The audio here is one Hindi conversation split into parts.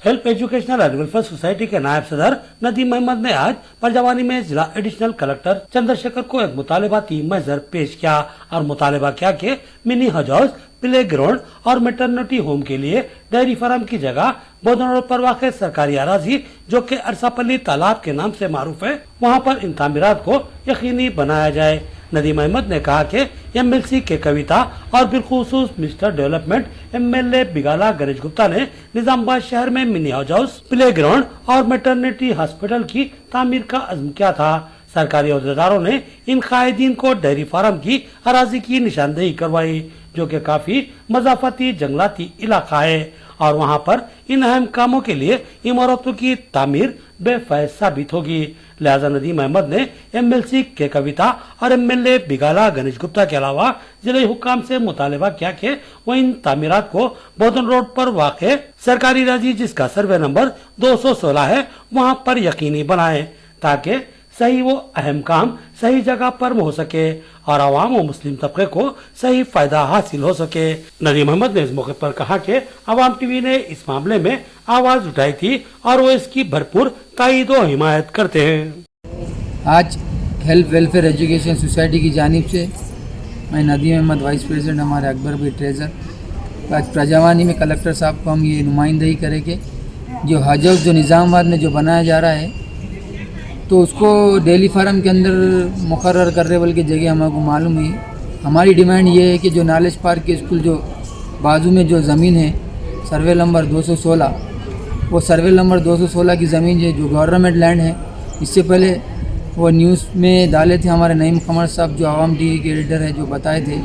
Help educational and welfare society के नायब सदर नदीम अहमद ने आज परजवानी में जिला एडिशनल कलेक्टर चंद्रशेखर को एक मुतालबाती महजर पेश किया और मुतालबा किया कि मिनी हज हाउस, प्ले ग्राउंड और मैटरनिटी होम के लिए डेयरी फार्म की जगह बोधन रोड पर वाक़ सरकारी अराजी जो कि अरसापल्ली तालाब के नाम से मारूफ है, वहाँ पर इन तामीरात को यकीनी बनाया जाए। नदीम अहमद ने कहा कि एमएलसी के कविता और बिलखुसूस minister development MLA Bigala Ganesh Gupta ने निजामाबाद शहर में मिनी हज हाउस, प्ले ग्राउंड और मैटरनिटी हॉस्पिटल की तामीर का अज़्म किया था। सरकारी अहदेदारों ने इन कायदीन को डेयरी फार्म की अराजी की निशानदेही करवाई जो कि काफी मज़ाफती जंगलाती इलाका है और वहाँ पर इन अहम कामों के लिए इमारतों की तामीर बेफायद साबित होगी। लिहाजा नदीम अहमद ने एमएलसी के कविता और एमएलए बिगाला गणेश गुप्ता के अलावा जिले हुकाम से मुतालबा किया कि वो इन तामीरात को बोधन रोड पर वाक़े सरकारी राजी जिसका सर्वे नंबर 216 है वहाँ पर यकीनी बनाए ताकि सही वो अहम काम सही जगह पर हो सके और आवाम और मुस्लिम तबके को सही फायदा हासिल हो सके। नदीम अहमद ने इस मौके पर कहा कि आवाम टीवी ने इस मामले में आवाज उठाई थी और वो इसकी भरपूर तायीद और हिमायत करते हैं। आज हेल्थ वेलफेयर एजुकेशन सोसाइटी की जानिब से मैं नदीम अहमद वाइस प्रेसिडेंट, हमारे अकबर भाई ट्रेजर, आज प्रजावानी में कलेक्टर साहब को हम ये नुमाइंदगी करेंगे जो हज हाउस जो निज़ामाबाद में जो बनाया जा रहा है तो उसको डेयरी फार्म के अंदर मुकर्रर कर रहे बल्कि जगह हमको मालूम हुई। हमारी डिमांड ये है कि जो नॉलेज पार्क के स्कूल जो बाजू में जो ज़मीन है सर्वे नंबर 216, वो सर्वे नंबर 216 की ज़मीन है जो गवर्नमेंट लैंड है। इससे पहले वो न्यूज़ में डाले थे हमारे नईम कमर साहब जो आवाम टीवी के एडिटर है जो बताए थे।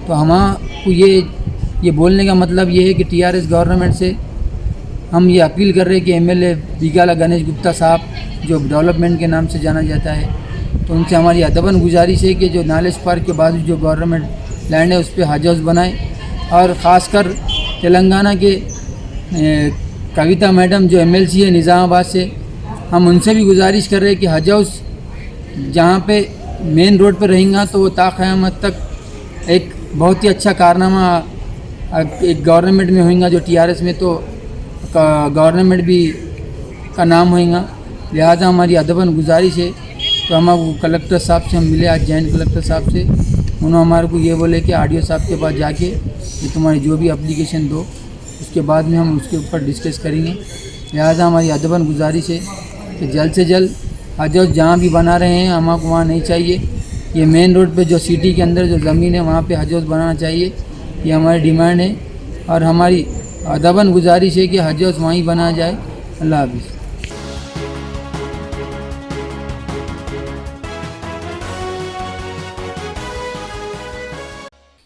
तो हमको ये बोलने का मतलब ये है कि टीआरएस गवर्नमेंट से हम ये अपील कर रहे हैं कि एमएलए बिगाला गणेश गुप्ता साहब जो डेवलपमेंट के नाम से जाना जाता है, तो उनसे हमारी अदबन गुजारिश है कि जो नॉलेज पार्क के बाजू जो गवर्नमेंट लैंड है उस पर हज हाउस बनाए और ख़ासकर तेलंगाना के कविता मैडम जो एमएलसी है निज़ामाबाद से, हम उनसे भी गुजारिश कर रहे हैं कि हज हाउस जहाँ पे मेन रोड पर रहेंगे तो वो ताक़यामत तक एक बहुत ही अच्छा कारनामा एक गवर्नमेंट में होगा जो टीआरएस में तो गवर्नमेंट भी का नाम होगा। लिहाजा हमारी अदबन गुजारिश है। तो हम कलेक्टर साहब से हम मिले आज, जॉइंट कलेक्टर साहब से, उन्होंने हमारे को ये बोले कि आरडीओ साहब के पास जाके ये तुम्हारी जो भी एप्लीकेशन दो उसके बाद में हम उसके ऊपर डिस्कस करेंगे। लिहाजा हमारी अदबन गुजारिश है कि जल्द से जल्द हज हाउस जहाँ भी बना रहे हैं हमको वहाँ नहीं चाहिए, ये मेन रोड पे जो सिटी के अंदर जो ज़मीन है वहाँ पे हज हाउस बनाना चाहिए, ये हमारी डिमांड है और हमारी अदबन गुजारिश है कि हज हाउस वहीं बनाया जाए। अल्लाह हाफिज़।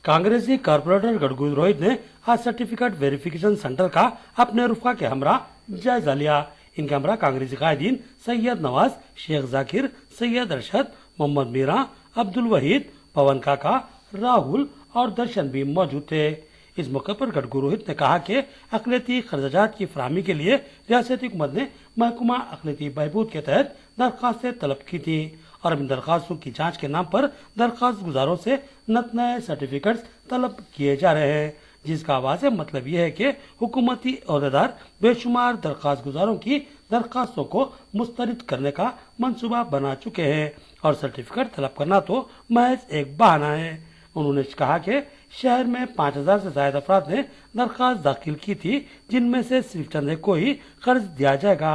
कांग्रेसी कारपोरेटर गडगुज रोहित ने आज सर्टिफिकेट वेरिफिकेशन सेंटर का अपने रुफका के हमरा जायजा लिया। इनके हमरा कांग्रेसी कायदीन सैयद नवाज, शेख जाकिर, सैयद अरशद, मोहम्मद मीरा, अब्दुल वहीद, पवन काका, राहुल और दर्शन भी मौजूद थे। इस मौके पर गडगु रोहित ने कहा कि अक़लियती खर्चात की फराहमी के लिए रियासती हुकूमत ने महकमा अक़लियती बहबूद के तहत दरख्वास्तें तलब की थी और इन दरख्वास्तों की जांच के नाम पर दरख्वास्त गुजारों से नए सर्टिफिकेट्स तलब किए जा रहे हैं, जिसका वाज़ेह मतलब यह है कि हुकूमती अहदेदार बेशुमार दरख्वास्त गुजारों की दरख्वास्तों को मुस्तरद करने का मंसूबा बना चुके हैं और सर्टिफिकेट तलब करना तो महज एक बहाना है। उन्होंने कहा कि शहर में 5000 से ज्यादा अफराद ने दरख्वास्त दाखिल की थी, जिनमें से सिर्फ चंदे को ही कर्ज दिया जाएगा।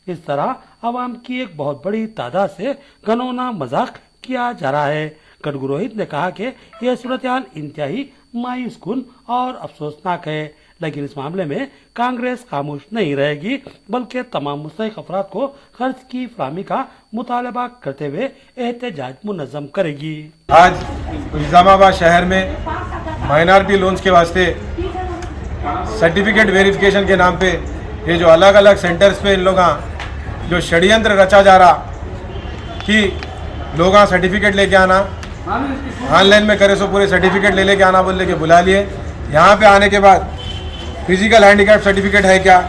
इस तरह आवाम की एक बहुत बड़ी तादाद से घनौना मजाक किया जा रहा है। गडगु रोहित ने कहा कि यह सूरत हाल इंतहाई मायूस कुन और अफसोसनाक है, लेकिन इस मामले में कांग्रेस खामोश नहीं रहेगी बल्कि तमाम मुस्तहिक अफराद को खर्च की फराहमी का मुतालबा करते हुए एहतजाज मुनज़्ज़म करेगी। आज निज़ामाबाद शहर में माइनॉरिटी लोन्स के वास्ते सर्टिफिकेट वेरिफिकेशन के नाम पे ये जो अलग अलग सेंटर्स पे इन लोग जो षड्यंत्र रचा जा रहा कि लोग सर्टिफिकेट लेके आना, ऑनलाइन में करे सो पूरे सर्टिफिकेट लेके आना बोल के बुला लिए। यहाँ पे आने के बाद फिजिकल हैंडीकैप सर्टिफिकेट है क्या,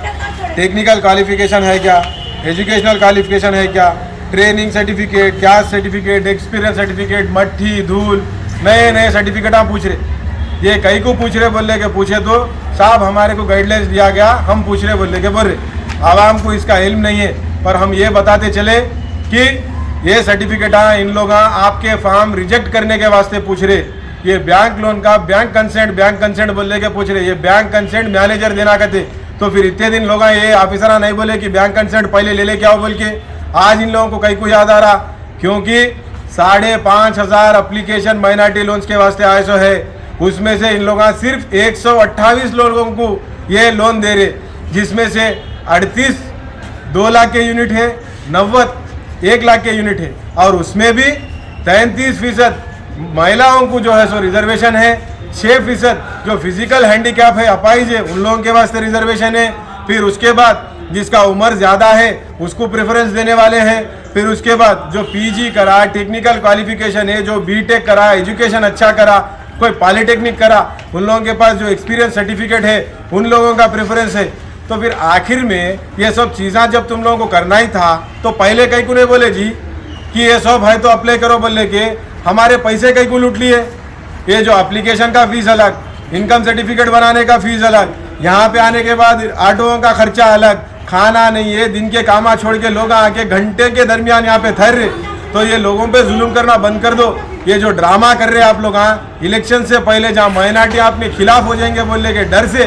टेक्निकल क्वालिफिकेशन है क्या, एजुकेशनल क्वालिफिकेशन है क्या, training certificate, caste certificate, experience certificate, मट्ठी धूल, नए नए सर्टिफिकेट आप पूछ रहे। ये कई को पूछ रहे बोल के पूछे तो साहब हमारे को गाइडलाइंस दिया गया, हम पूछ रहे बोल के बोल रहे। आवाम को इसका इल्म नहीं है। पर हम ये बताते चले कि ये सर्टिफिकेट इन लोग आपके फॉर्म रिजेक्ट करने के वास्ते पूछ रहे। ये बैंक लोन का बैंक कंसेंट बोलने के पूछ रहे। ये बैंक कंसेंट मैनेजर देना कहते। तो फिर इतने दिन लोग ये ऑफिसर नहीं बोले कि बैंक कंसेंट पहले ले क्या बोल के। आज इन लोगों को कहीं को याद आ रहा, क्योंकि 5,500 एप्लीकेशन माइनॉरिटी लोन्स के वास्ते आए सो है। उसमें से इन लोग सिर्फ 128 लोगों को ये लोन दे रहे, जिसमें से 38 2 लाख के यूनिट है, 90 1 लाख के यूनिट है। और उसमें भी 33% महिलाओं को जो है सो रिजर्वेशन है, 6% जो फिजिकल हैंडीकैप है, अपाइज है, उन लोगों के वास्ते रिजर्वेशन है। फिर उसके बाद जिसका उम्र ज़्यादा है उसको प्रेफरेंस देने वाले हैं। फिर उसके बाद जो पीजी करा, टेक्निकल क्वालिफिकेशन है, जो बीटेक करा, एजुकेशन अच्छा करा, कोई पॉलिटेक्निक करा, उन लोगों के पास जो एक्सपीरियंस सर्टिफिकेट है उन लोगों का प्रेफरेंस है। तो फिर आखिर में ये सब चीज़ें जब तुम लोगों को करना ही था तो पहले कहीं को नहीं बोले जी कि ये सब है तो अप्लाई करो बोले के हमारे पैसे कहीं को लूट लिए। ये जो एप्लीकेशन का फीस अलग, इनकम सर्टिफिकेट बनाने का फीस अलग, यहाँ पे आने के बाद ऑटोओं का खर्चा अलग, खाना नहीं है, दिन के कामा छोड़ के लोग आके घंटे के दरमियान यहाँ पे ठहर रहे। तो ये लोगों पे जुल्म करना बंद कर दो। ये जो ड्रामा कर रहे आप लोग इलेक्शन से पहले, जहाँ माइनॉरिटी आपके खिलाफ हो जाएंगे बोलने के डर से,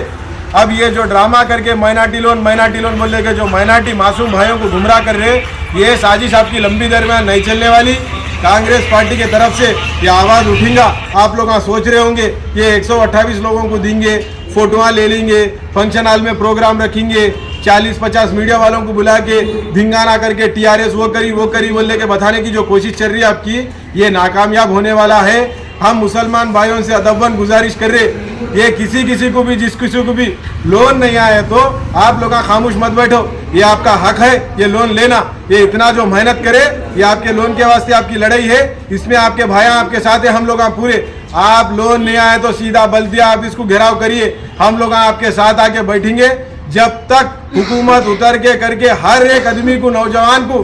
अब ये जो ड्रामा करके माइनॉरिटी लोन बोलने के जो माइनॉरिटी मासूम भाइयों को गुमराह कर रहे, ये साजिश आपकी लंबी दरमियान नहीं चलने वाली। कांग्रेस पार्टी की तरफ से ये आवाज़ उठेगा। आप लोग सोच रहे होंगे ये 128 लोगों को देंगे, फोटोआँ ले लेंगे, फंक्शन हॉल में प्रोग्राम रखेंगे, 40-50 मीडिया वालों को बुला के धिंगाना करके टीआरएस वो करी बोलने के बताने की जो कोशिश चल रही है आपकी, ये नाकामयाब होने वाला है। हम मुसलमान भाइयों से अदबन गुजारिश कर रहे, ये किसी को भी जिस किसी को भी लोन नहीं आए तो आप लोग खामोश मत बैठो। ये आपका हक है ये लोन लेना। ये इतना जो मेहनत करे, ये आपके लोन के वास्ते आपकी लड़ाई है, इसमें आपके भाई आपके साथ है, हम लोग पूरे। आप लोन नहीं आए तो सीधा बल्दिया ऑफिस को घेराव करिए, हम लोग आपके साथ आके बैठेंगे। जब तक हुकूमत उतर के करके हर एक आदमी को, नौजवान को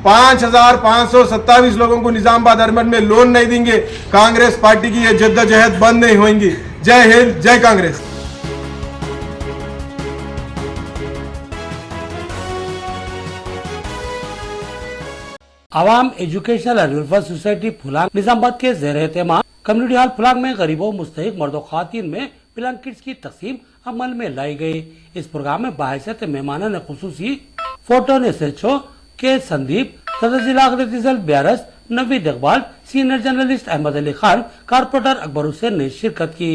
5,527 लोगों को निजामाबाद अर्बन में लोन नहीं देंगे, कांग्रेस पार्टी की ये जद्दोजहद बंद नहीं होगी। जय हिंद, जय कांग्रेस। आवाम educational and welfare society Phulang Nizamabad के ज़ेर एहतमाम कम्युनिटी हॉल फुलांग में गरीबों, मुस्तहिक मर्दों खातिन में ब्लैंकेट्स की तकसीम अमल में लाई गई। इस प्रोग्राम में बाहिसत मेहमान खुसूसी फोटो SHO के संदीप, सदर जिला अगले BRS, Naveed Iqbal, senior journalist Ahmed Ali Khan, corporator Akbar Hussain ने शिरकत की।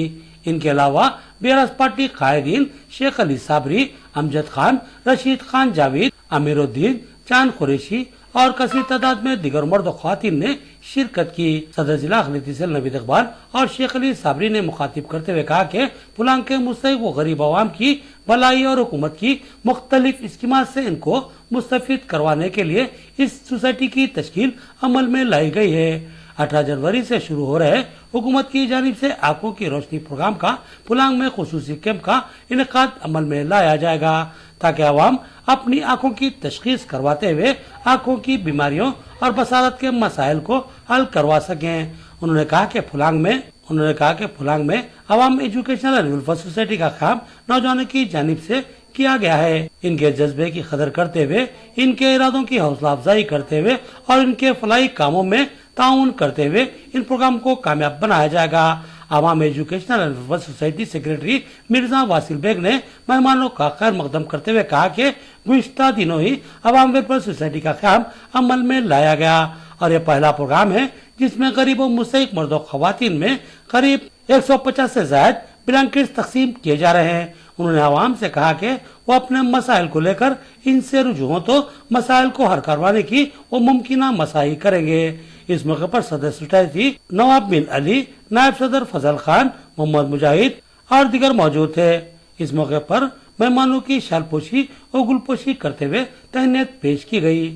इनके अलावा ब्यारस पार्टी कायदीन शेख अली साबरी, अमजद खान, रशीद खान जावेद, अमीरुद्दीन, चांद कुरैशी और कसीर तादाद में दिगर मर्द ख्वातीन ने शिरकत की। सदर जिला अखिल नवीद इकबाल और शेख अली साबरी ने मुखातिब करते हुए कहा कि फुलांग के मुस्तहिक व गरीब आवाम की भलाई और हुकूमत की मुख्तलिफ स्कीमात से इनको मुस्तफिद करवाने के लिए इस सोसाइटी की तश्कील अमल में लाई गई है। 18 जनवरी से शुरू हो रहे हुकूमत की जानिब से आंखों की रोशनी प्रोग्राम का फुलांग में खुसूसी कैंप का इनेकाद अमल में लाया जाएगा, ताकि आवाम अपनी आंखों की तशखीस करवाते हुए आंखों की बीमारियों और बसारत के मसाइल को हल करवा सकें। उन्होंने कहा कि फुलांग में आवाम एजुकेशनल एंड वेलफेयर सोसाइटी का काम नौजवानों की जानिब से किया गया है। इनके जज्बे की कदर करते हुए, इनके इरादों की हौसला अफजाई करते हुए और इनके फलाई कामों में ताउन करते हुए इन प्रोग्राम को कामयाब बनाया जाएगा। Awam educational and welfare society secretary Mirza Wasil Baig ने मेहमानों का खैर मकदम करते हुए कहा कि गुज़िश्ता दिनों ही आवाम वेलफेयर सोसाइटी का काम अमल में लाया गया और यह पहला प्रोग्राम है जिसमें गरीबों, मुस्तहिक मर्दों खवातीन में करीब 150 से ज्यादा ब्लैंकेट्स तकसीम किए जा रहे हैं। उन्होंने आवाम से कहा कि वो अपने मसाइल को लेकर इनसे रुजू हो तो मसाइल को हल करवाने की वो मुमकिना मसाई करेंगे। इस मौके पर सदर सोसाइटी नवाब बिन अली, नायब सदर फजल खान, मोहम्मद मुजाहिद और दिगर मौजूद थे। इस मौके पर मेहमानों की शालपोशी और गुलपोशी करते हुए तहनीत पेश की गई।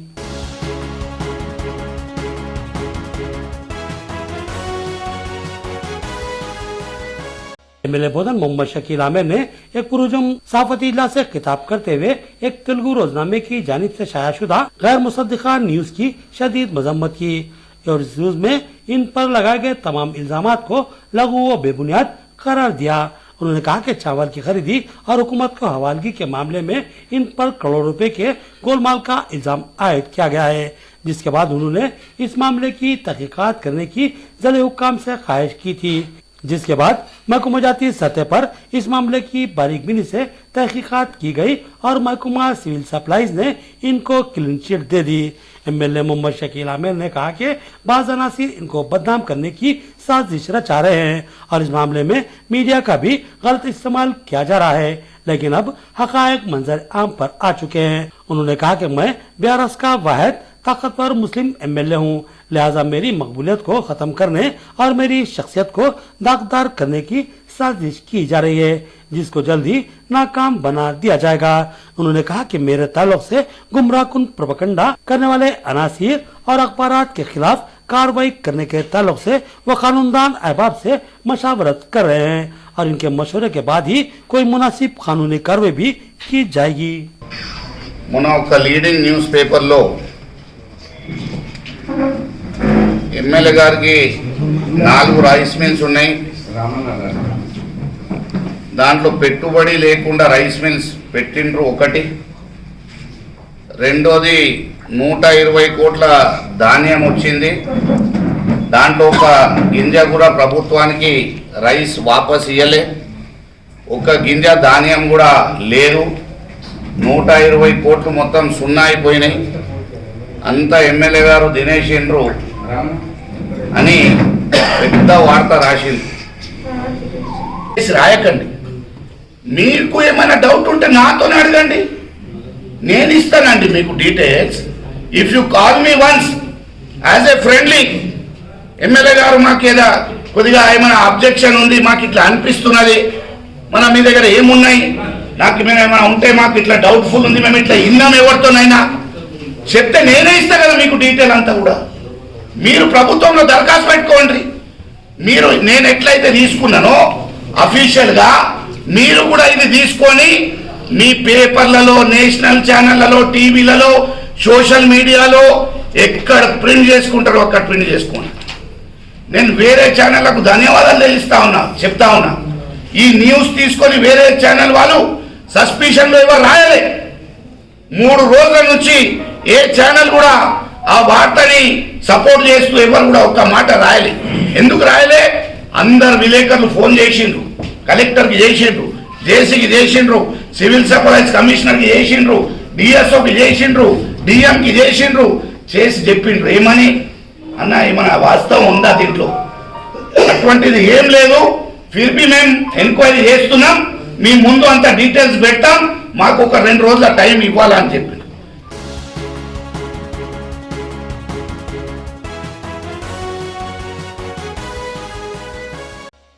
एमएलए बोधन मोहम्मद शकील आमिर ने एक पुरजम सहाफती इजलास से खिताब करते हुए एक तेलुगु रोजनामे की जानिब से शायाशुदा गैर मुसद्दिका न्यूज की शदीद मजम्मत की और इस न्यूज में इन पर लगाए गए तमाम इल्जामात को लघु व बेबुनियाद करार दिया। उन्होंने कहा कि चावल की खरीदी और हुकूमत को हवालगी के मामले में इन पर करोड़ों रुपए के गोलमाल का इल्जाम आयद किया गया है, जिसके बाद उन्होंने इस मामले की तहकीकात करने की ज़िले हुक्काम से ख्वाहिश की थी, जिसके बाद महकमा जाती सतह पर इस मामले की बारीकबीनी से तहकीकात की गई और महकमा सिविल सप्लाईज ने इनको क्लीन चिट दे दी। एमएलए मोहम्मद शकील आमिर ने कहा कि बाज़ अनासिर इनको बदनाम करने की साजिश रचा रहे हैं और इस मामले में मीडिया का भी गलत इस्तेमाल किया जा रहा है, लेकिन अब हकायक मंजर आम पर आ चुके हैं। उन्होंने कहा कि मैं BRS का वाहिद ताकतवर मुस्लिम एमएलए हूँ, लिहाजा मेरी मकबूलियत को खत्म करने और मेरी शख्सियत को दागदार करने की साजिश की जा रही है, जिसको जल्दी नाकाम बना दिया जाएगा। उन्होंने कहा कि मेरे ताल्लुक से गुमराहकुन प्रोपगंडा करने वाले अनासिर और अखबारात के खिलाफ कार्रवाई करने के ताल्लुक से वो कानूनदान अहबाब से मशावरत कर रहे हैं और इनके मशवरे के बाद ही कोई मुनासिब कानूनी कार्रवाई भी की जाएगी। लीडिंग न्यूज़ पेपर लो ఎమ్మెల్యే గారికి 4 రైస్ మిల్స్ ఉన్నాయి. దాంట్లో పెట్టుబడి లేకుండా రైస్ మిల్స్ పెట్టిండ్రు ఒకటి. రెండోది 120 కోట్ల ధాన్యం వచ్చింది. దాంట్లో ఒక గింజ కూడా ప్రభుత్వానికి రైస్ వాపస్ ఇయ్యలే. ఒక గింజ ధాన్యం కూడా లేదు. 120 కోట్లు మొత్తం సున్నా అయిపోయినాయి. అంతా ఎమ్మెల్యే గారు దినేషిండ్రు అని పెద్ద వార్త రాసింది. రాయకండి. మీకు ఏమైనా డౌట్ ఉంటే నాతోనే అడగండి, నేను ఇస్తానండి మీకు details. If you call me once as a friendly, MLA గారు మాకు ఏదో కొద్దిగా ఏమైనా అబ్జెక్షన్ ఉంది, మాకు ఇట్లా అనిపిస్తున్నది, మీ దగ్గర ఏమున్నాయి, నాకు ఏమైనా ఉంటే మాకు ఇట్లా డౌట్ఫుల్ ఉంది, మేము ఇట్లా విన్నాం ఎవరితోనైనా చెప్తే నేనే ఇస్తా కదా మీకు డీటెయిల్ అంతా కూడా. మీరు ప్రభుత్వంలో దరఖాస్తు పెట్టుకోండి. మీరు నేను ఎట్లయితే తీసుకున్నానో అఫీషియల్గా మీరు కూడా ఇది తీసుకొని మీ పేపర్లలో, నేషనల్ ఛానళ్లలో, టీవీలలో, సోషల్ మీడియాలో ఎక్కడ ప్రింట్ చేసుకుంటారో అక్కడ ప్రింట్ చేసుకోండి. నేను వేరే ఛానళ్లకు ధన్యవాదాలు చెప్తా ఉన్నా. ఈ న్యూస్ తీసుకొని వేరే ఛానల్ వాళ్ళు సస్పిషన్లో ఎవరు రాయలే. 3 రోజుల నుంచి ఏ ఛానల్ కూడా ఆ వార్తని సపోర్ట్ చేస్తూ ఎవరు కూడా ఒక్క మాట రాయలే. ఎందుకు రాయలే? అందరు విలేకరులు ఫోన్ చేసిండ్రు, కలెక్టర్కి చేసిండ్రు, జేసీకి చేసిండ్రు, సివిల్ సప్లైస్ కమిషనర్కి చేసిండ్రు, డిఎస్ఓకి చేసిండ్రు, డిఎంకి చేసిండ్రు, చేసి చెప్పిండ్రు ఏమని, అన్న ఏమన్నా వాస్తవం ఉందా దీంట్లో? అటువంటిది ఏం లేదు. ఫిర్బీ మేము ఎంక్వైరీ చేస్తున్నాం, మీ ముందు అంత డీటెయిల్స్ పెడతాం, మాకు ఒక 2 రోజుల టైం ఇవ్వాలని చెప్పి